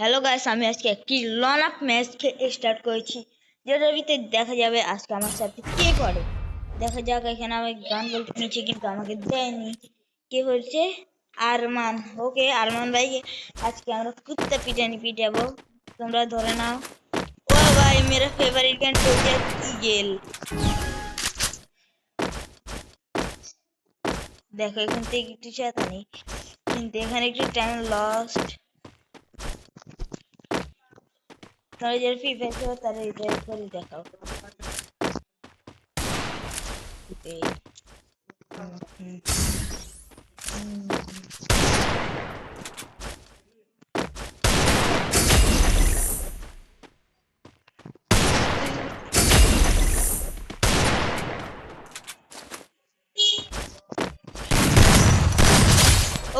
Hello guys, আমি আজকে একটি লন আপ ম্যাচ স্টার্ট করেছি, যেটার ভিতরে দেখা যাবে আজকে আমার সাথে কে পড়ে। দেখা যাক। এখানে আমি গান বলতে নিচে কিন্তু আমাকে দেয়নি। কে বলছে? আরমান। ওকে, আরমান ভাই আজকে আমরা কুত্তা পিটানি পিটাবো, তোমরা ধরে নাও। ও ভাই, মেরা ফেভারিট গান প্রজেক্ট ইগেল। দেখো এখান থেকে একটু চাতা নেই, কিন্তু এখানে একটু টাইম লস্ট। তোমরা যারা ফ্রি ফায়ার খেলো তারা এটা করে দেখাও। Okay. হুম,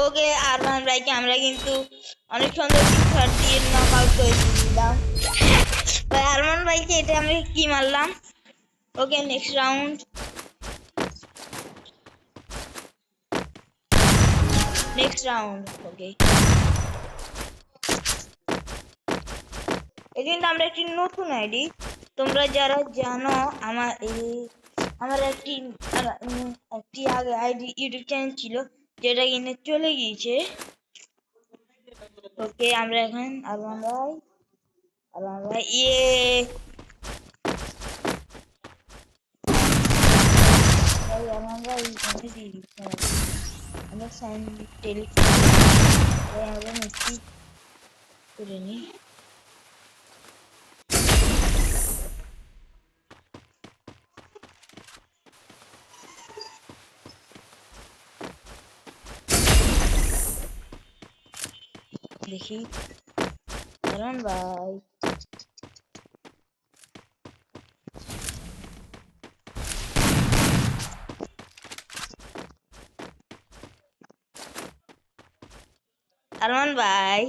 ওকে, আরমান ভাইকে আমরা কিন্তু অনেক সুন্দর শট দিয়ে নক আউট করে দিলাম। ভাই আরমান ভাইকে এটা আমরা কি মারলাম। ওকে, নেক্সট রাউন্ড। ওকে, এই কিন্তু আমরা একটি নতুন আইডি। তোমরা যারা জানো, আমার একটি আগে আইডি ইউটিউব চ্যানেল ছিল, যেটা কিনে চলে গিয়েছে। ওকে, আমরা এখন আরমান ভাই আমরা টেলিফোন আমরা মিষ্টি করে নিই। দেখি আরমান ভাই, আরমান ভাই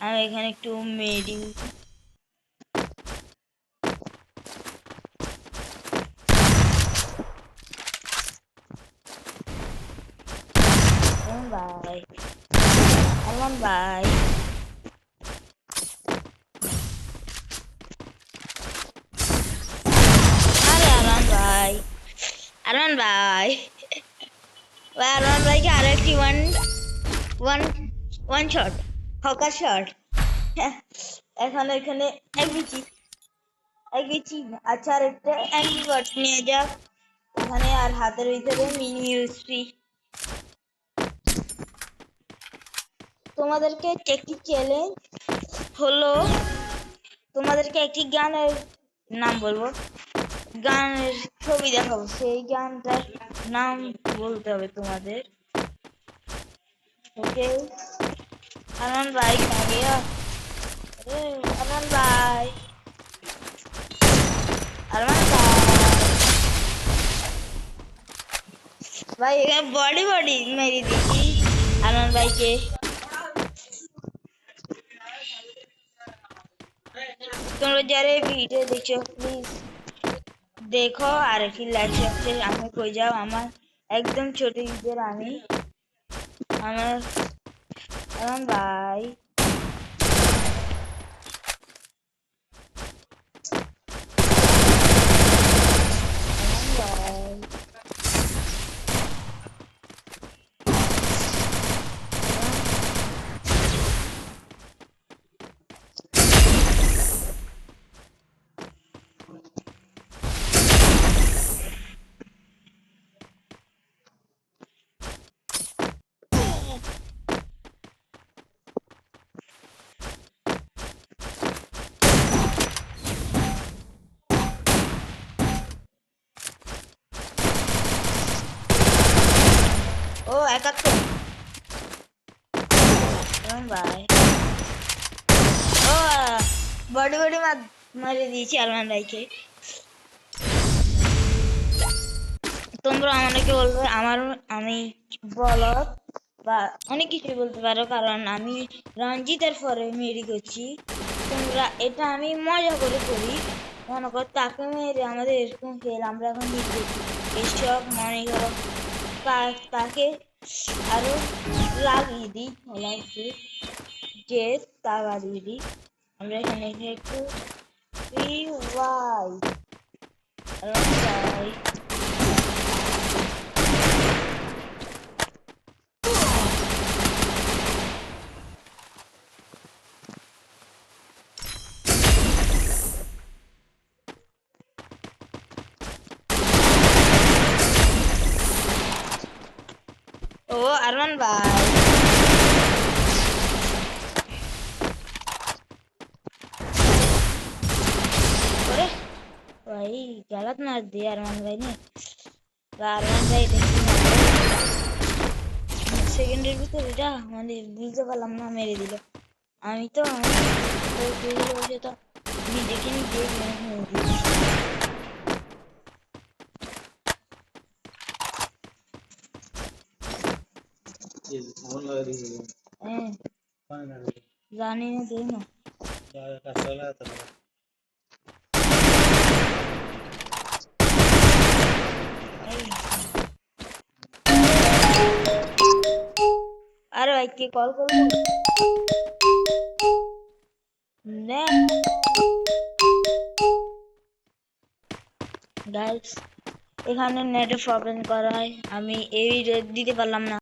আমি এখানে একটু মেডি আরমান ভাই আরে আরমান ভাই আরমান ভাইকে আরেকটি one one one shot, hawker shot. এখন এখানে এক বিচি। আচ্ছা, আর একটা অ্যান্টিবায়োট নিয়ে যাক এখানে। আর হাতের ভিতরে মিনি ইউএসপি। তোমাদেরকে একটি চ্যালেঞ্জ হলো, তোমাদেরকে একটি গানের নাম বলবো, গানের ছবি দেখাবো, সেই গানটার নাম বলতে হবে তোমাদের। ওকে, আরমান ভাই কাগিয়া, আরমান ভাই আরমান ভাই এখানে বডি মেরে দিচ্ছি আরমান ভাইকে। তোমরা যারা ভিডিও দেখছো প্লিজ দেখো, আর একটি লাইক সাবস্ক্রাইব আমি কই যাও। আমার একদম ছোট ইউজার আমি। আমার আরমান ভাই ও 71 ভাই। ও বডি মারে দিয়েছি আরমান ভাইকে। তোমরা আমাকে বলবে আমি বলদ বা অনেক কিছু বলতে পারো, কারণ আমি রঞ্জিতের পরে মেরি করছি। তোমরা এটা আমি মজা করে করি, মনে কর তাকে মেরে আমাদের এরকম ফেল আমরা এখন জিতবো এসব মনে করো তাকে আরো লাগিয়ে দিই লাগছে যে তা বাড়িয়ে দিই আমরা এখানে একটু ওয়াই ওয়াই ও আরমান ভাই ওরে भाई गलत मार दिया अरमान भाई ने अरमान भाई देखी সেকেন্ডের ভিতর এটা মানে বুঝতে পারলাম না মেরে দিল আমি তো তো আমি দেখিনি যে জানি না দেই না अरे भाई के कॉल करो গাইস এখানে নেটে প্রবলেম করায় আমি এই দিতে পারলাম না